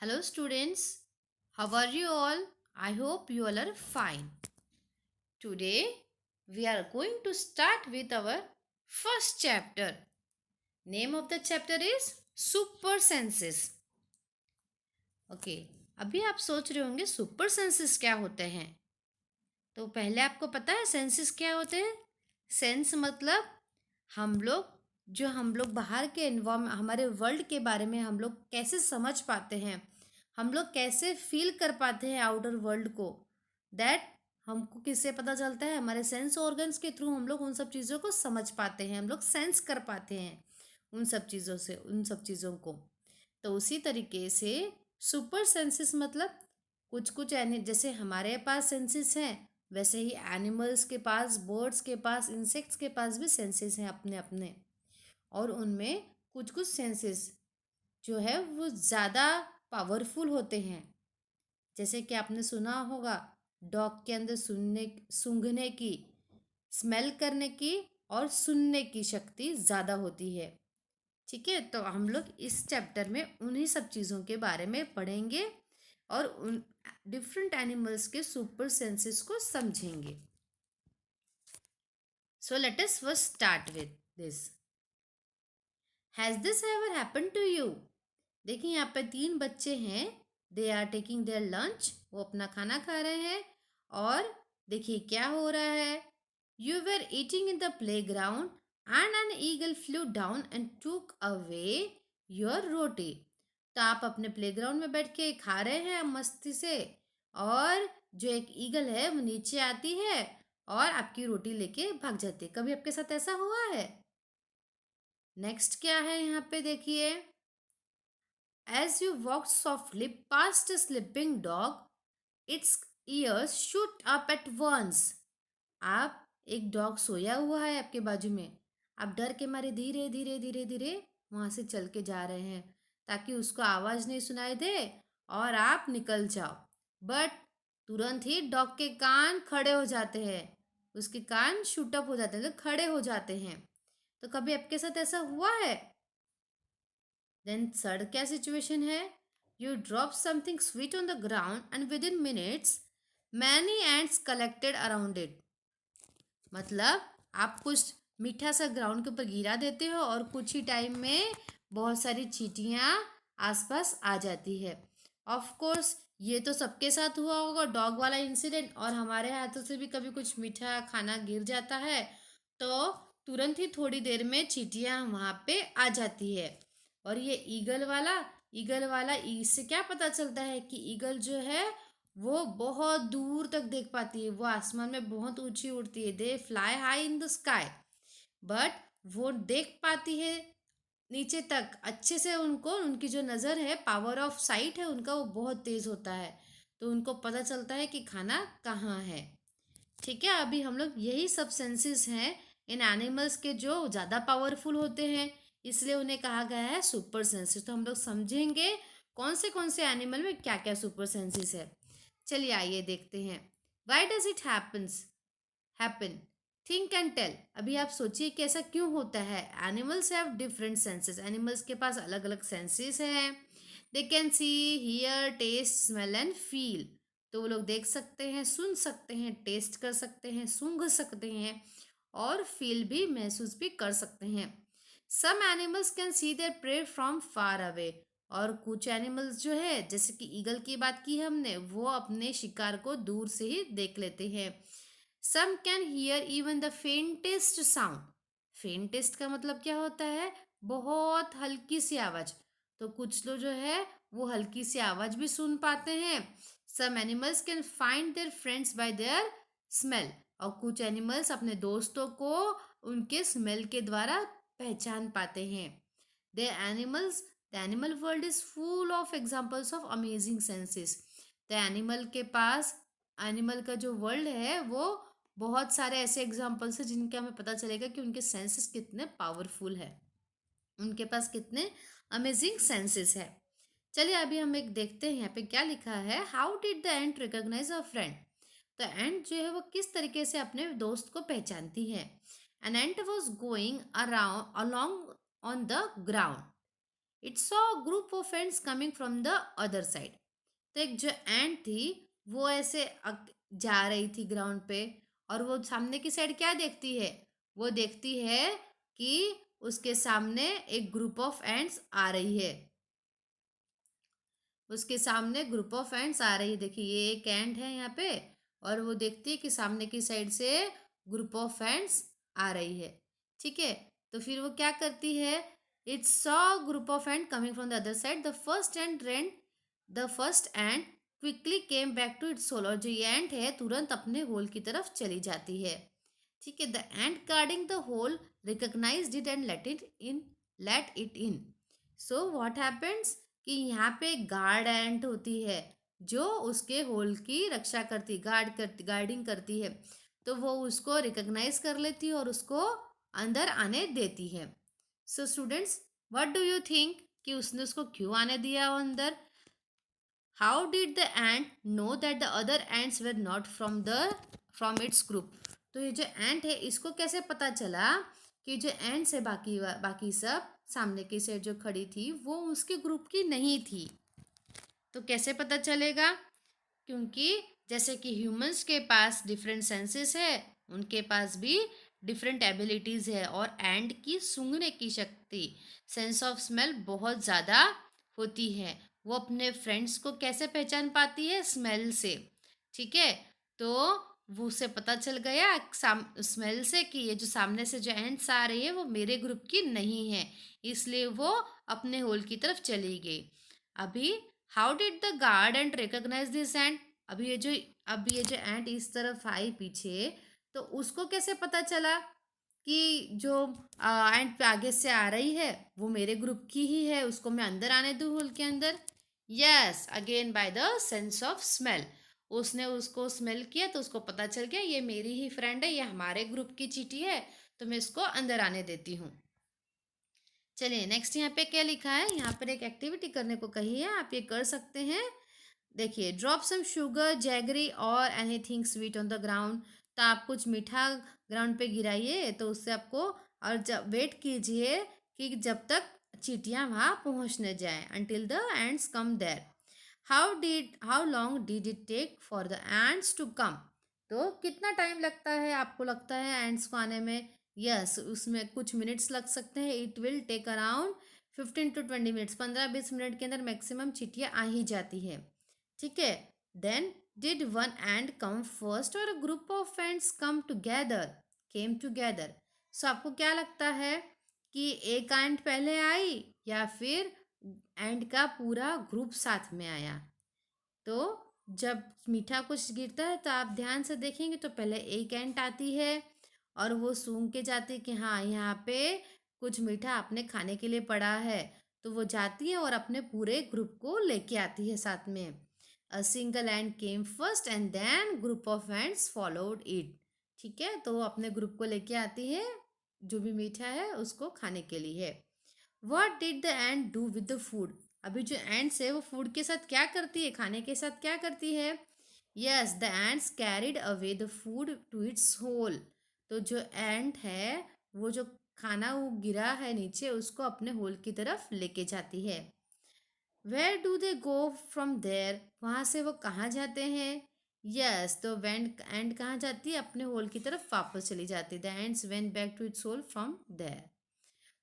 Hello, students. How are you all? I hope you all are fine. Today, we are going to start with our first chapter. Name of the chapter is Super Senses. Okay अभी आप सोच रहे होंगे super senses क्या होते हैं। तो पहले आपको पता है सेंसेस क्या होते हैं। सेंस मतलब हम लोग बाहर के एनवायरमेंट हमारे वर्ल्ड के बारे में हम लोग कैसे समझ पाते हैं, हम लोग कैसे फील कर पाते हैं आउटर वर्ल्ड को। दैट हमको किससे पता चलता है, हमारे सेंस ऑर्गन्स के थ्रू हम लोग उन सब चीज़ों को समझ पाते हैं, हम लोग सेंस कर पाते हैं उन सब चीज़ों को। तो उसी तरीके से सुपर सेंसेस मतलब कुछ कुछ जैसे हमारे पास सेंसेस हैं, वैसे ही एनिमल्स के पास, बर्ड्स के पास, इंसेक्ट्स के पास भी सेंसेस हैं अपने अपने। और उनमें कुछ कुछ सेंसेस जो है वो ज़्यादा पावरफुल होते हैं। जैसे कि आपने सुना होगा डॉग के अंदर सूंघने की, स्मेल करने की और सुनने की शक्ति ज़्यादा होती है। ठीक है, तो हम लोग इस चैप्टर में उन्हीं सब चीज़ों के बारे में पढ़ेंगे और उन डिफरेंट एनिमल्स के सुपर सेंसेस को समझेंगे। So let us first start with this. Has this ever happen to you? देखिए यहाँ पे तीन बच्चे हैं। They are taking their lunch, वो अपना खाना खा रहे हैं। और देखिए क्या हो रहा है। You were eating in the playground and an eagle flew down and took away your roti. तो आप अपने प्लेग्राउंड में बैठ के खा रहे हैं मस्ती से, और जो एक ईगल है वो नीचे आती है और आपकी रोटी लेके भाग जाती है। कभी आपके साथ ऐसा हुआ है? नेक्स्ट क्या है यहाँ पे देखिए। As you walked softly past a sleeping dog, its ears shoot up at once. आप एक डॉग सोया हुआ है आपके बाजू में, आप डर के मारे धीरे धीरे धीरे धीरे वहां से चल के जा रहे हैं ताकि उसको आवाज नहीं सुनाई दे और आप निकल जाओ। बट तुरंत ही डॉग के कान खड़े हो जाते हैं, उसके कान शूट अप हो जाते हैं, तो खड़े हो जाते हैं। तो कभी आपके साथ ऐसा हुआ है? देन थर्ड क्या सिचुएशन है। You drop something sweet on the ground and with in minutes many ends collected around it. मतलब आप कुछ मीठा सा ग्राउंड के ऊपर गिरा देते हो और कुछ ही टाइम में बहुत सारी चींटियाँ आसपास आ जाती है। ऑफ कोर्स ये तो सबके साथ हुआ होगा डॉग वाला इंसिडेंट, और हमारे हाथों से भी कभी कुछ मीठा खाना गिर जाता है तो तुरंत ही थोड़ी देर में चींटियाँ वहाँ पे आ जाती है। और ये ईगल वाला इससे क्या पता चलता है कि ईगल जो है वो बहुत दूर तक देख पाती है, वो आसमान में बहुत ऊंची उड़ती है। They fly high in the sky, but वो देख पाती है नीचे तक अच्छे से। उनको उनकी जो नज़र है, पावर ऑफ साइट है उनका, वो बहुत तेज़ होता है। तो उनको पता चलता है कि खाना कहाँ है। ठीक है, अभी हम लोग यही सब सेंसेस हैं इन एनिमल्स के जो ज़्यादा पावरफुल होते हैं, इसलिए उन्हें कहा गया है सुपर सेंसेस। तो हम लोग समझेंगे कौन से एनिमल में क्या क्या सुपर सेंसेस है। चलिए आइए देखते हैं। Why does it happen? Think and tell. अभी आप सोचिए कि ऐसा क्यों होता है। Animals have different senses, animals के पास अलग अलग सेंसेस हैं। They can see, hear, taste, smell and feel. तो वो लोग देख सकते हैं, सुन सकते हैं, टेस्ट कर सकते हैं, सूंघ सकते हैं और फील भी, महसूस भी कर सकते हैं। Some animals can see their prey from far away. और कुछ एनिमल्स जो है, जैसे कि ईगल की बात की हमने, वो अपने शिकार को दूर से ही देख लेते हैं। Some can hear even the faintest sound. Faintest का मतलब क्या होता है? बहुत हल्की सी आवाज। तो कुछ लोग जो है वो हल्की सी आवाज भी सुन पाते हैं। Some animals can find their friends by their smell. और कुछ एनिमल्स अपने दोस्तों को उनके स्मेल के द्वारा पहचान पाते हैं। The animals the animal world is full of examples of amazing senses. The animal का जो वर्ल्ड है वो बहुत सारे ऐसे एग्जाम्पल्स हैं जिनके हमें पता चलेगा कि उनके सेंसेस कितने पावरफुल है, उनके पास कितने अमेजिंग सेंसेस है। चलिए अभी हम एक देखते हैं यहाँ पे क्या लिखा है। How did the ant recognise a friend? तो एंट जो है वो किस तरीके से अपने दोस्त को पहचानती है। An ant was going around along on the ground. It saw group of ends coming from the other side. तो एक जो एंट थी वो ऐसे जा रही थी ग्राउंड पे, और वो सामने की साइड क्या देखती है, वो देखती है कि उसके सामने एक ग्रुप ऑफ एंट्स आ रही है। उसके सामने ग्रुप ऑफ एंट्स आ रही है, देखिए ये एक एंट है यहाँ पे, और वो देखती है कि सामने की साइड से ग्रुप ऑफ एंट्स आ रही है। ठीक है, तो फिर वो क्या करती है, it saw group of ant coming from the other side, the first ant quickly came back to its hole. और जो ये एंट है तुरंत अपने होल की तरफ चली जाती है। ठीक है, the ant guarding the hole recognised it and let it in. So what happens कि यहाँ पे गार्ड एंट होती है जो उसके होल की रक्षा करती, गार्डिंग करती है। तो वो उसको रिकॉग्नाइज कर लेती है और उसको अंदर आने देती है। So students, what do you think कि उसने उसको क्यों आने दिया वो अंदर? How did the ant know that the other ants were not from its group? तो ये जो एंट है इसको कैसे पता चला कि जो एंट्स है बाकी सब सामने की साइड जो खड़ी थी वो उसके ग्रुप की नहीं थी? तो कैसे पता चलेगा? क्योंकि जैसे कि ह्यूमंस के पास डिफरेंट सेंसेस है, उनके पास भी डिफरेंट एबिलिटीज है, और एंड की सूंघने की शक्ति, सेंस ऑफ स्मेल बहुत ज़्यादा होती है। वो अपने फ्रेंड्स को कैसे पहचान पाती है? स्मेल से। ठीक है, तो वो उसे पता चल गया स्मेल से कि ये जो सामने से जो एंड्स आ रही है वो मेरे ग्रुप की नहीं है, इसलिए वो अपने होल की तरफ चली गई। अभी how did the guard ant recognise this ant? अब ये जो एंट इस तरफ आई पीछे, तो उसको कैसे पता चला कि जो एंट आगे से आ रही है वो मेरे ग्रुप की ही है, उसको मैं अंदर आने दूँ होल के अंदर? Yes, again by the sense of smell. उसने उसको स्मेल किया तो उसको पता चल गया ये मेरी ही फ्रेंड है, ये हमारे ग्रुप की चीटी है, तो मैं इसको अंदर आने देती हूँ। चलिए नेक्स्ट यहाँ पे क्या लिखा है, यहाँ पर एक एक्टिविटी करने को कही है, आप ये कर सकते हैं। देखिए, ड्रॉप सम शुगर, जैगरी और anything sweet on the ground. तो आप कुछ मीठा ग्राउंड पे गिराइए, तो उससे आपको, और जब वेट कीजिए कि जब तक चींटियां वहाँ पहुँच न जाए, until the ants come there. How long did it take for the ants to come? तो कितना टाइम लगता है आपको लगता है एंड्स को आने में? यस, उसमें कुछ मिनट्स लग सकते हैं। It will take around 15 to 20 minutes, 15-20 minute के अंदर मैक्सिमम चींटियां आ ही जाती है। ठीक है, then did one ant come first और a group of ants came together? So आपको क्या लगता है कि एक एंड पहले आई या फिर एंड का पूरा ग्रुप साथ में आया? तो जब मीठा कुछ गिरता है तो आप ध्यान से देखेंगे तो पहले एक एंट आती है और वो सूंघ के जाती है कि हाँ यहाँ पे कुछ मीठा अपने खाने के लिए पड़ा है, तो वो जाती है और अपने पूरे ग्रुप को लेके आती है साथ में। A single ant came first and then group of ants followed it. ठीक है, तो वो अपने ग्रुप को लेके आती है, जो भी मीठा है उसको खाने के लिए। What did the ant do with the food? अभी जो एंट्स है वो फूड के साथ क्या करती है, खाने के साथ क्या करती है? Yes, the ants carried away the food to its hole. तो जो एंट है वो जो खाना वो गिरा है नीचे उसको अपने होल की तरफ लेके जाती है। Where do they go from there? वहाँ से वो कहाँ जाते हैं? यस, तो वेंट एंड कहाँ जाती है? अपने होल की तरफ वापस चली जाती है। The ants went back to its hole from there.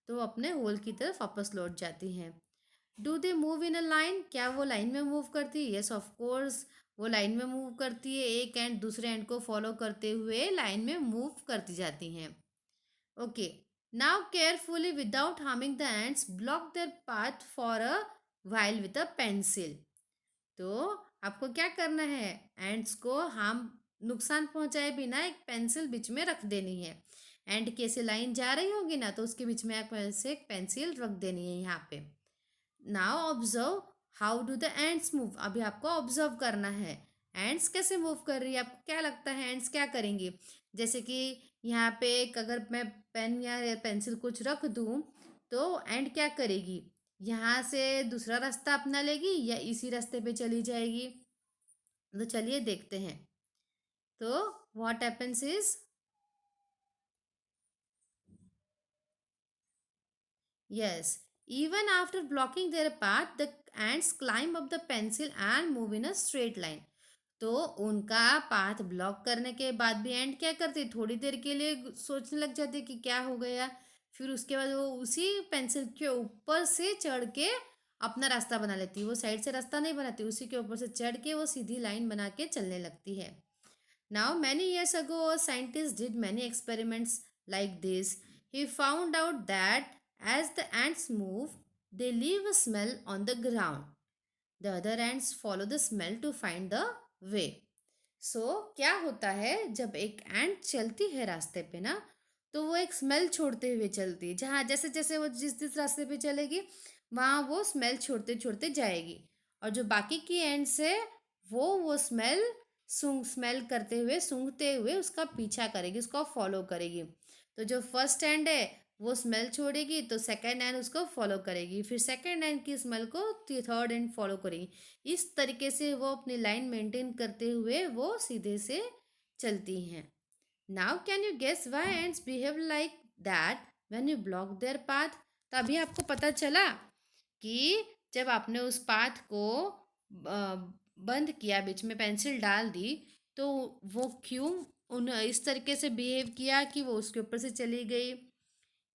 तो वो अपने होल की तरफ वापस लौट जाती हैं। Do they move in a line? क्या वो लाइन में मूव करती है? यस ऑफ कोर्स, वो लाइन में मूव करती है, एक एंड दूसरे एंड को फॉलो करते हुए लाइन में मूव करती जाती हैं। Okay, now carefully without harming the ends block their path for a while with a pencil. तो आपको क्या करना है, एंड्स को हार्म नुकसान पहुंचाए बिना एक पेंसिल बीच में रख देनी है। एंड की ऐसे लाइन जा रही होगी ना, तो उसके बीच में आप ऐसे एक पेंसिल रख देनी है यहाँ पे। Now observe how do the ends move? अभी आपको ऑब्जर्व करना है एंड्स कैसे मूव कर रही है। आपको क्या लगता है एंड्स क्या करेंगी? जैसे कि यहाँ पे एक अगर मैं पेन या पेंसिल कुछ रख दूँ, तो एंड क्या करेगी? यहाँ से दूसरा रास्ता अपना लेगी या इसी रास्ते पे चली जाएगी? तो चलिए देखते हैं। तो what happens is, yes, Even after blocking their path, the ants climb up the pencil and move in a straight line. तो उनका पाथ ब्लॉक करने के बाद भी एंड क्या करती, थोड़ी देर के लिए सोचने लग जाती कि क्या हो गया। फिर उसके बाद वो उसी पेंसिल के ऊपर से चढ़ के अपना रास्ता बना लेती। वो साइड से रास्ता नहीं बनाती, उसी के ऊपर से चढ़ के वो सीधी लाइन बना के चलने लगती है। Now, many years ago, a scientist did many experiments like this. He found out that as the ants move, they leave a smell on the ground. The other ants follow the smell to find the way. सो क्या होता है, जब एक एंट चलती है रास्ते पे ना, तो वो एक स्मेल छोड़ते हुए चलती है। जहाँ जैसे जैसे वो जिस जिस रास्ते पे चलेगी, वहाँ वो स्मेल छोड़ते छोड़ते जाएगी। और जो बाकी की एंट्स है, वो स्मेल स्मेल करते हुए, सूंघते हुए उसका पीछा करेगी, उसको फॉलो करेगी। तो जो फर्स्ट एंड है वो स्मेल छोड़ेगी, तो सेकंड एंड उसको फॉलो करेगी, फिर सेकंड एंड की स्मेल को थर्ड एंड फॉलो करेगी। इस तरीके से वो अपनी लाइन मेंटेन करते हुए वो सीधे से चलती हैं। Now can you guess why ants behave like that when you block their path. तो अभी आपको पता चला कि जब आपने उस पाथ को बंद किया, बीच में पेंसिल डाल दी, तो वो क्यों उन इस तरीके से बिहेव किया कि वो उसके ऊपर से चली गई।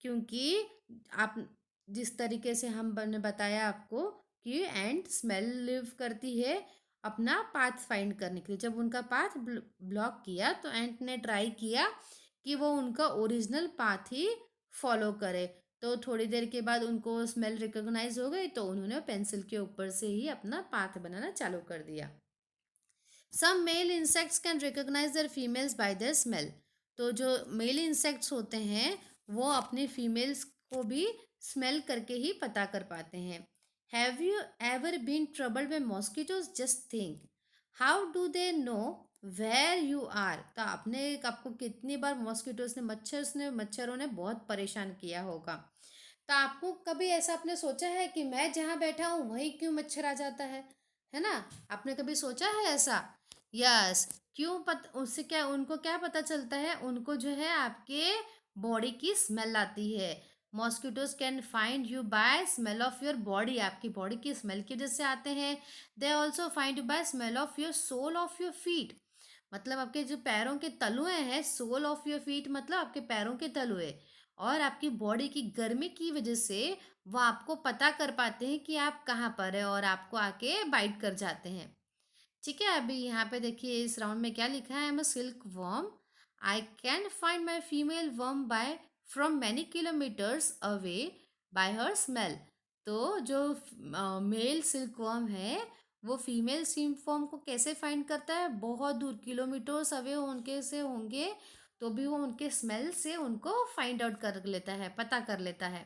क्योंकि आप जिस तरीके से हमने बताया आपको कि एंट स्मेल लिव करती है अपना पाथ फाइंड करने के लिए। जब उनका पाथ ब्लॉक किया तो एंट ने ट्राई किया कि वो उनका ओरिजिनल पाथ ही फॉलो करे। तो थोड़ी देर के बाद उनको स्मेल रिकॉग्नाइज हो गई, तो उन्होंने पेंसिल के ऊपर से ही अपना पाथ बनाना चालू कर दिया। Some male insects can recognize their females by their smell. तो जो मेल इंसेक्ट्स होते हैं वो अपने फीमेल्स को भी स्मेल करके ही पता कर पाते हैं। Have you ever been troubled by mosquitoes? Just think, how do they know where you are. तो आपको कितनी बार मॉस्किटोज ने मच्छरों ने बहुत परेशान किया होगा। तो आपको कभी ऐसा आपने सोचा है कि मैं जहाँ बैठा हूँ वहीं क्यों मच्छर आ जाता है ना? आपने कभी सोचा है ऐसा? यस। क्यों उससे क्या, उनको क्या पता चलता है, उनको जो है आपके बॉडी की स्मेल आती है। Mosquitoes can find you by smell of your body. आपकी बॉडी की स्मेल की वजह से आते हैं। They also find you by smell of your sole of your feet. मतलब आपके जो पैरों के तलुए हैं, सोल ऑफ योर फीट मतलब आपके पैरों के तलुए। और आपकी बॉडी की गर्मी की वजह से वो आपको पता कर पाते हैं कि आप कहाँ पर है, और आपको आके बाइट कर जाते हैं। ठीक है, अभी यहाँ पे देखिए इस राउंड में क्या लिखा है। I am a silk worm, I can find my female worm by from many kilometres away by her smell. तो जो मेल सिल्क वर्म है वो फीमेल सिल्क वर्म को कैसे फाइंड करता है? बहुत दूर किलोमीटर्स अवे उनके से होंगे, तो भी वो उनके स्मेल से उनको फाइंड आउट कर लेता है, पता कर लेता है।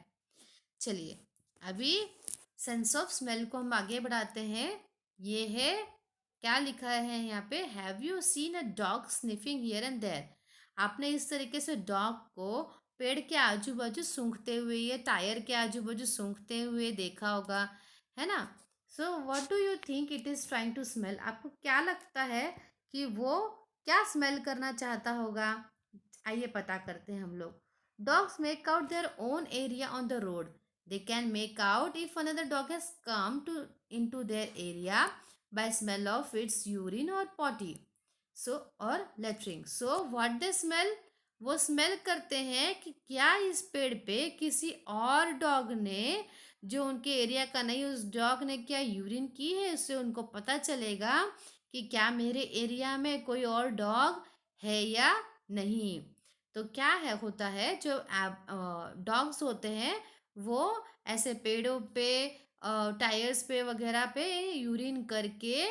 चलिए, अभी सेंस ऑफ स्मेल को हम आगे बढ़ाते हैं। ये है, क्या लिखा है यहाँ पे, have you seen a dog sniffing here and there. आपने इस तरीके से डॉग को पेड़ के आजू बाजू सूंघते हुए या टायर के आजू बाजू सूंघते हुए देखा होगा, है ना? So what do you think it is trying to smell. आपको क्या लगता है कि वो क्या स्मेल करना चाहता होगा? आइए पता करते हैं हम लोग। Dogs make out their own area on the road. They can make out if another dog has come into their area by smell of its urine or potty. So or latrine. So what they smell? वो smell करते हैं कि क्या इस पेड़ पे किसी और डॉग ने, जो उनके एरिया का नहीं, उस डॉग ने क्या यूरिन की है। उससे उनको पता चलेगा कि क्या मेरे एरिया में कोई और डॉग है या नहीं। तो क्या है, होता है जो डॉग्स होते हैं वो ऐसे पेड़ों पे, टायर्स पे वगैरह पे यूरिन करके,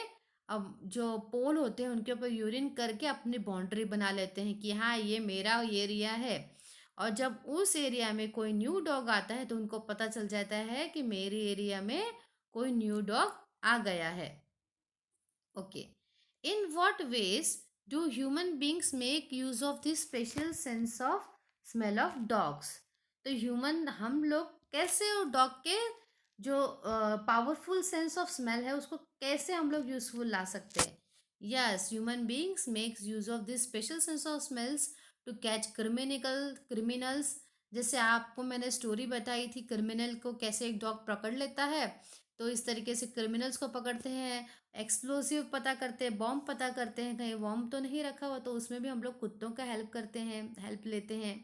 अब जो पोल होते हैं उनके ऊपर यूरिन करके अपनी बाउंड्री बना लेते हैं कि हाँ ये मेरा एरिया है। और जब उस एरिया में कोई न्यू डॉग आता है तो उनको पता चल जाता है कि मेरे एरिया में कोई न्यू डॉग आ गया है। Okay, in what ways do human beings make use of this special sense of smell of dogs. तो ह्यूमन, हम लोग कैसे वो डॉग के जो पावरफुल सेंस ऑफ स्मेल है उसको कैसे हम लोग यूजफुल ला सकते हैं। Yes, human beings makes use of this special sense of smells to catch criminals जैसे आपको मैंने स्टोरी बताई थी क्रिमिनल को कैसे एक डॉग पकड़ लेता है, तो इस तरीके से क्रिमिनल्स को पकड़ते हैं, एक्सप्लोसिव पता करते हैं, बॉम्ब पता करते हैं, कहीं बॉम्ब तो नहीं रखा हुआ, तो उसमें भी हम लोग कुत्तों का हेल्प लेते हैं।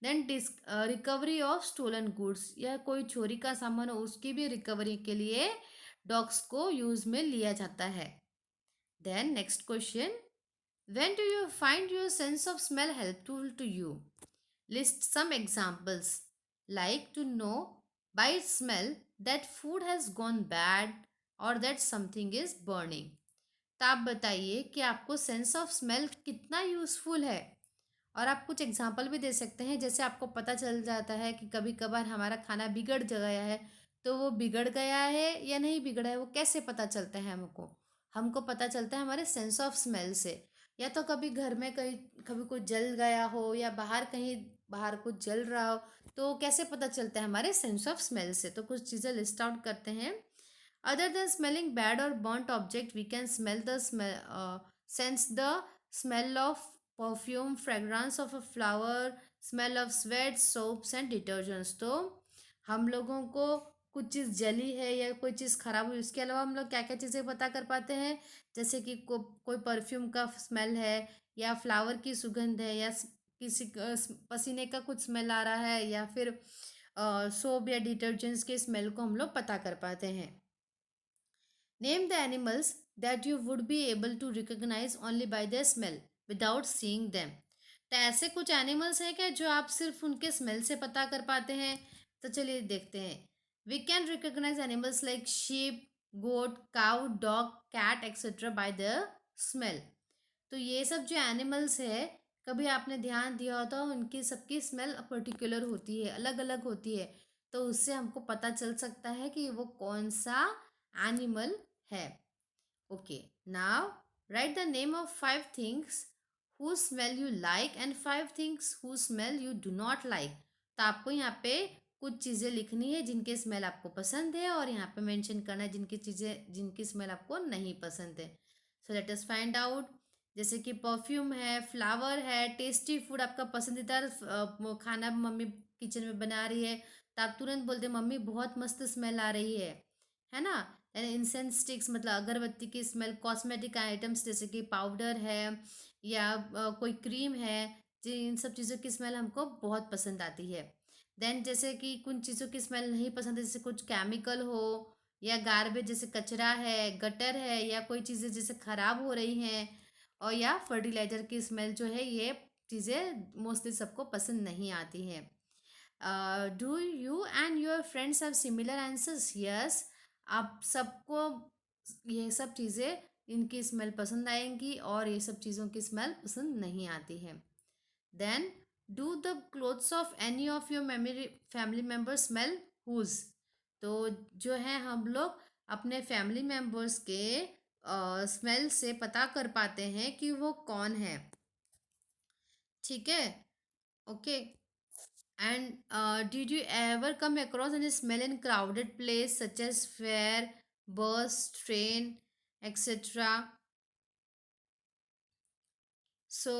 Then recovery of stolen goods, या कोई चोरी का सामान हो उसकी भी रिकवरी के लिए डॉग्स को यूज में लिया जाता है। Then next question, when do you find your sense of smell helpful to you? List some examples, like to know by smell that food has gone bad or that something is burning. तो आप बताइए कि आपको sense of smell कितना useful है, और आप कुछ एग्जाम्पल भी दे सकते हैं। जैसे आपको पता चल जाता है कि कभी कभार हमारा खाना बिगड़ गया है, तो वो बिगड़ गया है या नहीं बिगड़ा है वो कैसे पता चलता है हमको? हमको पता चलता है हमारे सेंस ऑफ स्मेल से। या तो कभी घर में कहीं कभी कुछ जल गया हो, या बाहर कहीं बाहर कुछ जल रहा हो, तो कैसे पता चलता है? हमारे सेंस ऑफ स्मेल से। तो कुछ चीज़ें लिस्ट आउट करते हैं। अदर देन स्मेलिंग बैड और burnt object, we can smell the sense the smell of perfume, fragrance of a flower, smell of sweat, soaps and detergents। तो हम लोगों को कुछ चीज़ जली है या कोई चीज़ खराब हुई, उसके अलावा हम लोग क्या क्या चीज़ें पता कर पाते हैं? जैसे कि कोई परफ्यूम का स्मेल है, या फ्लावर की सुगंध है, या किसी पसीने का कुछ स्मेल आ रहा है, या फिर सोप या डिटर्जेंट्स के स्मेल को हम लोग पता कर पाते हैं। Name the animals that you would be able to recognise only by their smell without seeing them. तो ऐसे कुछ एनिमल्स हैं क्या जो आप सिर्फ उनके स्मेल से पता कर पाते हैं? तो चलिए देखते हैं। We can recognise animals like sheep, goat, cow, dog, cat etcetera by the smell. तो ये सब जो एनिमल्स है, कभी आपने ध्यान दिया हो तो उनकी सबकी स्मेल पर्टिकुलर होती है, अलग अलग होती है। तो उससे हमको पता चल सकता है कि वो कौन सा एनिमल है। Okay, now right the name of 5 things who smell you like and 5 things who smell you do not like. तो आपको यहाँ पे कुछ चीज़ें लिखनी है जिनके स्मेल आपको पसंद है, और यहाँ पे मेंशन करना है जिनकी स्मेल आपको नहीं पसंद है। सो लेट अस फाइंड आउट। जैसे कि परफ्यूम है, फ्लावर है, टेस्टी फूड, आपका पसंदीदा खाना मम्मी किचन में बना रही है, तो आप तुरंत बोलते हैं मम्मी बहुत मस्त स्मेल आ रही है ना? इंसेंस स्टिक्स मतलब अगरबत्ती की स्मेल, कॉस्मेटिक आइटम्स जैसे कि पाउडर है या कोई क्रीम है, इन सब चीज़ों की स्मेल हमको बहुत पसंद आती है। देन जैसे कि कुछ चीज़ों की स्मेल नहीं पसंद है, जैसे कुछ केमिकल हो, या गार्बेज जैसे कचरा है, गटर है, या कोई चीज़ें जैसे खराब हो रही हैं, और या फर्टिलाइजर की स्मेल जो है, ये चीज़ें मोस्टली सबको पसंद नहीं आती हैं। Do you and your friends have similar answers? Yes, आप सबको ये सब चीज़ें इनकी स्मेल पसंद आएंगी, और ये सब चीज़ों की स्मेल पसंद नहीं आती है। Then, do the clothes of any of your memory family member smell whose? तो जो है हम लोग अपने फैमिली मेम्बर्स के स्मेल से पता कर पाते हैं कि वो कौन है। ठीक है, okay. And did you ever come across any smell in crowded place such as fair, bus, train, etc.? सो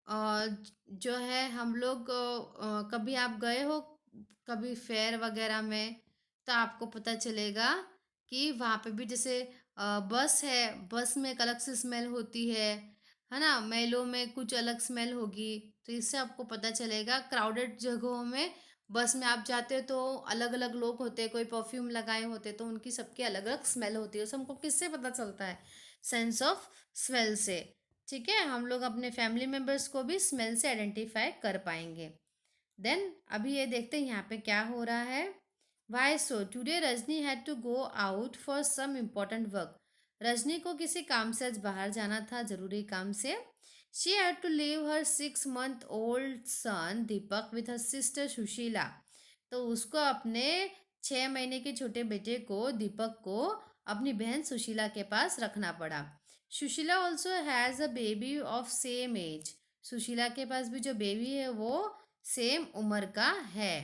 जो है हम लोग कभी आप गए हो कभी फेयर वगैरह में, तो आपको पता चलेगा कि वहाँ पे भी जैसे बस है, बस में एक अलग से स्मेल होती है ना? मेलों में कुछ अलग स्मेल होगी। तो इससे आपको पता चलेगा क्राउडेड जगहों में, बस में आप जाते हो तो अलग अलग लोग होते हैं, कोई परफ्यूम लगाए होते तो उनकी सबकी अलग अलग स्मेल होती है। उससे हमको किससे पता चलता है? सेंस ऑफ स्मेल से। ठीक है, हम लोग अपने फैमिली मेम्बर्स को भी स्मेल से आइडेंटिफाई कर पाएंगे। देन अभी ये देखते हैं यहाँ पे क्या हो रहा है। Why so today Rajni had to go out for some important work. Rajni को किसी काम से आज बाहर जाना था, जरूरी काम से। She had to leave her 6 month old son Deepak with her sister Sushila. तो उसको अपने 6 महीने के छोटे बेटे को, दीपक को, अपनी बहन सुशीला के पास रखना पड़ा। Sushila also has a baby of same age. Sushila के पास भी जो बेबी है वो सेम उम्र का है।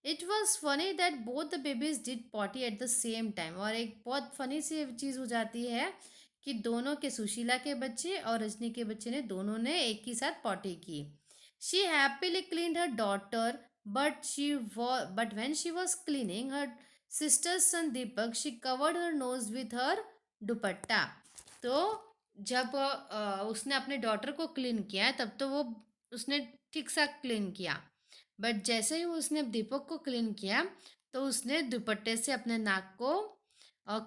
It was funny that both the babies did potty at the same time. और एक बहुत फनी सी चीज़ हो जाती है कि दोनों के, सुशीला के बच्चे और रजनी के बच्चे ने, दोनों ने एक ही साथ पॉटी की। She happily cleaned her daughter, but when she was cleaning her sister's son Deepak, she covered her nose with her दुपट्टा. तो जब उसने अपने डॉटर को क्लीन किया तब तो वो उसने ठीक सा क्लीन किया, बट जैसे ही उसने दीपक को क्लीन किया तो उसने दुपट्टे से अपने नाक को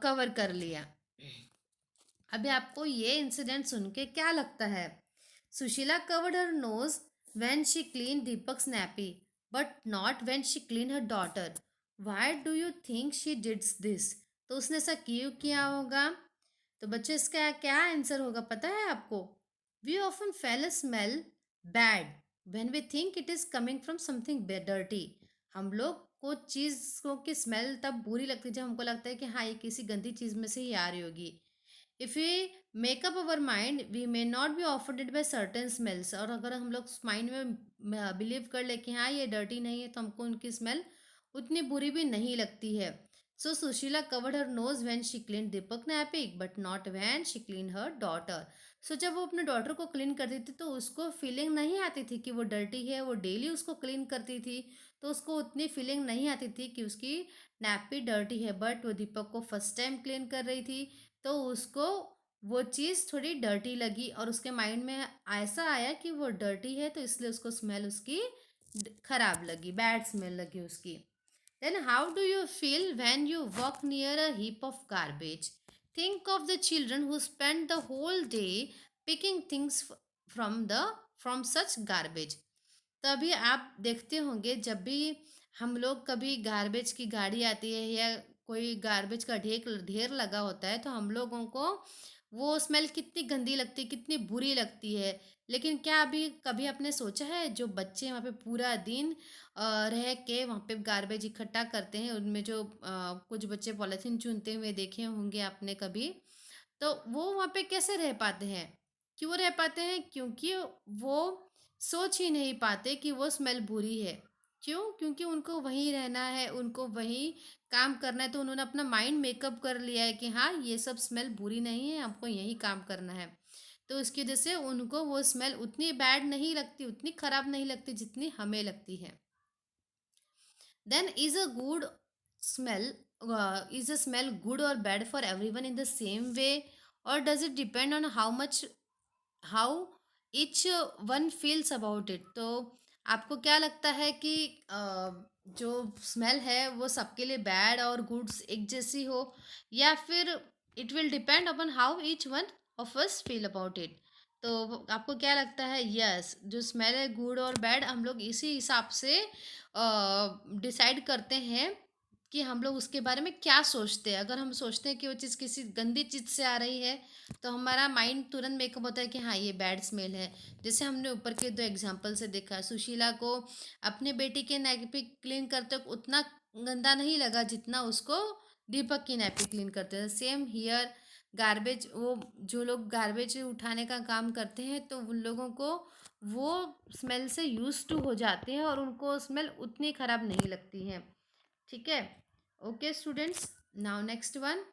कवर कर लिया. अभी आपको ये इंसिडेंट सुन के क्या लगता है? Sushila covered her nose when she clean Deepak's nappy but not when she clean her daughter. Why do you think she did this? तो उसने ऐसा क्यों किया होगा? तो बच्चों इसका क्या आंसर होगा पता है आपको? We often feel smell bad when we think it is coming from something dirty. हम लोग को चीज़ों की स्मेल तब बुरी लगती है जब हमको लगता है कि हाँ ये किसी गंदी चीज़ में से ही आ रही होगी. If we make up our mind we may not be offended by certain smells. और अगर हम लोग माइंड में बिलीव कर ले कि हाँ ये डर्टी नहीं है तो हमको उनकी स्मेल उतनी बुरी भी नहीं लगती है. So Sushila covered her nose when she clean Deepak nappy but not when she clean her daughter. So जब वो अपने डॉटर को क्लीन करती थी तो उसको फीलिंग नहीं आती थी कि वो डर्टी है. वो डेली उसको क्लीन करती थी तो उसको उतनी फीलिंग नहीं आती थी कि उसकी नैपी डर्टी है. बट वो दीपक को फर्स्ट टाइम क्लीन कर रही थी तो उसको वो चीज़ थोड़ी डर्टी लगी और उसके माइंड में ऐसा आया कि वो डर्टी है तो इसलिए उसको स्मेल उसकी खराब लगी, बैड स्मेल लगी उसकी. Then how do you feel when you walk near a heap of garbage? Think of the children who spend the whole day picking things from the from such garbage. तभी आप देखते होंगे जब भी हम लोग कभी गार्बेज की गाड़ी आती है या कोई गार्बेज का ढेर ढेर लगा होता है तो हम लोगों को वो स्मेल कितनी गंदी लगती है, कितनी बुरी लगती है. लेकिन क्या अभी कभी आपने सोचा है जो बच्चे वहाँ पे पूरा दिन रह के वहाँ पे गार्बेज इकट्ठा करते हैं उनमें जो कुछ बच्चे पॉलीथीन चुनते हुए देखे होंगे आपने कभी, तो वो वहाँ पे कैसे रह पाते हैं? क्यों रह पाते हैं? क्योंकि वो सोच ही नहीं पाते कि वो स्मेल बुरी है. क्यों? क्योंकि उनको वहीं रहना है, उनको वहीं काम करना है, तो उन्होंने अपना माइंड मेकअप कर लिया है कि हाँ ये सब स्मेल बुरी नहीं है, हमको यहीं काम करना है. तो इसकी वजह से उनको वो स्मेल उतनी बैड नहीं लगती, उतनी खराब नहीं लगती जितनी हमें लगती है. Then is a good smell is a smell good or bad for everyone in the same way, or does it depend on how each one feels about it? तो आपको क्या लगता है कि जो स्मेल है वो सबके लिए बैड और गुड्स एक जैसी हो, या फिर it will depend upon how each one of us feel about it? तो आपको क्या लगता है? यस, जो स्मेल है गुड और बैड हम लोग इसी हिसाब से डिसाइड करते हैं कि हम लोग उसके बारे में क्या सोचते हैं. अगर हम सोचते हैं कि वो चीज़ किसी गंदी चीज़ से आ रही है तो हमारा माइंड तुरंत मेकअप होता है कि हाँ ये बैड स्मेल है. जैसे हमने ऊपर के दो एग्जांपल से देखा, सुशीला को अपने बेटी के नैपी क्लीन करते वक्त उतना गंदा नहीं लगा जितना उसको दीपक की नैपी क्लीन करते थे. सेम हियर, गार्बेज, वो जो लोग गार्बेज उठाने का काम करते हैं तो उन लोगों को वो स्मेल से यूज टू हो जाते हैं और उनको स्मेल उतनी खराब नहीं लगती है. ठीक है. Okay students, now next one.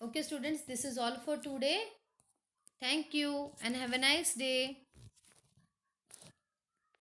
Okay, students, this is all for today. Thank you and have a nice day.